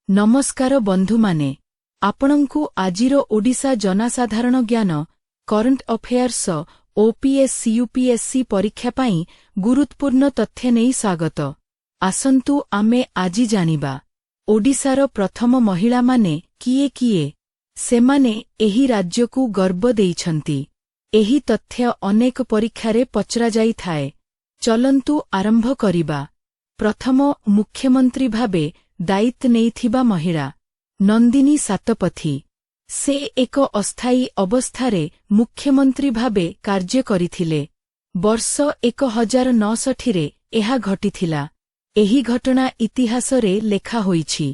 नमस्कार बंधुमाने आपणंकु आजिरो ओडिशा जनसाधारण ज्ञान current affairs OPSC UPSC परीक्षा पाई गुरुत्वपूर्ण तथ्य नहीं स्वागत। आसंतु आमे आजि जानिबा ओडिशार प्रथम महिला माने किए किए सेमाने एही राज्यकु गर्व देइछंती। एही तथ्य अनेक परीक्षारे पचरा जाई थाए। चलंतु आरंभ करिबा। प्रथम मुख्यमंत्री भाबे दायित्व नेइथिबा महिला नंदिनी सातपथी। से एक अस्थायी अवस्थारे मुख्यमंत्री भाबे कार्य करिथिले। वर्ष 1969 रे एहा घटिथिला। एही घटना इतिहासरे लेखा होईछि।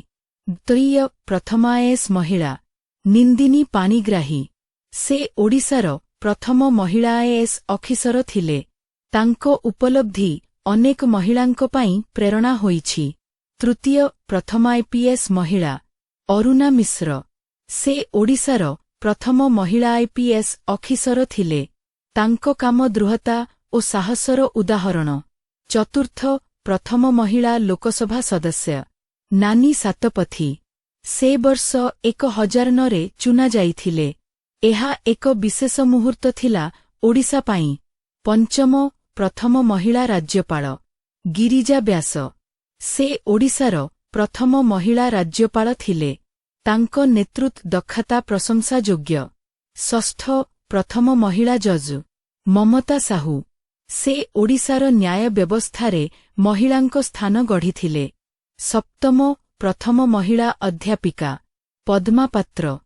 द्वितीय प्रथम आईएएस महिला नंदिनी पाणिग्राही। से ओडिशार प्रथम महिला आईएएस अफिसर थिले। तांको उपलब्धि अनेक महिलांको पाई प्रेरणा होईछि। तृतीय प्रथम आईपीएस महिला अरुणा मिश्र। से ओडिशार प्रथम महिला आईपीएस अफिसर थिले। तांको काम दृढ़ता और साहसर उदाहरण। चतुर्थ प्रथम महिला लोकसभा सदस्य नानी सातपथी। से वर्ष 1009 रे चुना जाइथिले। एहा एक विशेष मुहूर्त थिला ओडिशा पाई। पंचम प्रथम महिला राज्यपाल गिरिजा व्यास। से ओडिशार प्रथम महिला राज्यपाल थिले। तांको नेतृत्व दक्षता प्रशंसायोग्य। षष्ठ प्रथम महिला जज ममता साहू। से ओडिशार न्याय व्यवस्थारे महिलांको स्थान गढ़िथिले। सप्तम प्रथम महिला अध्यापिका पद्मा पात्र।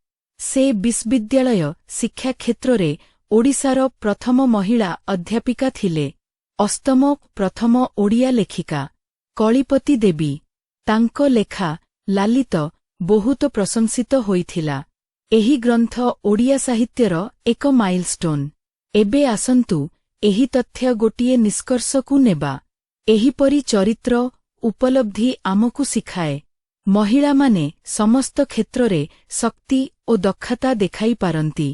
से विश्वविद्यालय शिक्षा क्षेत्ररे ओडिशार प्रथम महिला अध्यापिका थिले। अष्टम प्रथम ओडिया लेखिका कलिपति देवी। तांको लेखा लालित बहुत प्रशंसित होइथिला। एही ग्रंथ ओडिया साहित्यर एक माइलस्टोन। एबे आसंतु एही तथ्य गोटिए निष्कर्षकु नेबा। एहीपरि चरित्र उपलब्धि आमकु शिखाए महिला माने समस्त क्षेत्ररे शक्ति ओ दक्षता देखाई पारंती।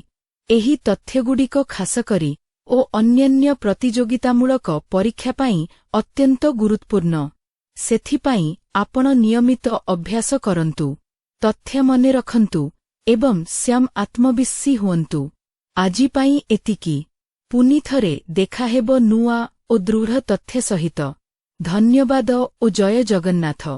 एही तथ्यगुडिक खास करी ओ अन्यान्य प्रतियोगितामूलक परीक्षा पाई अत्यंत गुरुत्वपूर्ण। सेथिपाई आपण नियमित अभ्यास करंतु, तथ्य मने रखंतु एवं स्वयं आत्मविश्वासी हुअन्तु। आजि पाई एतिकी। पुनि थरे देखा हेबो नुआ ओ दृढ़ तथ्य सहित। धन्यवाद ओ जय जगन्नाथ।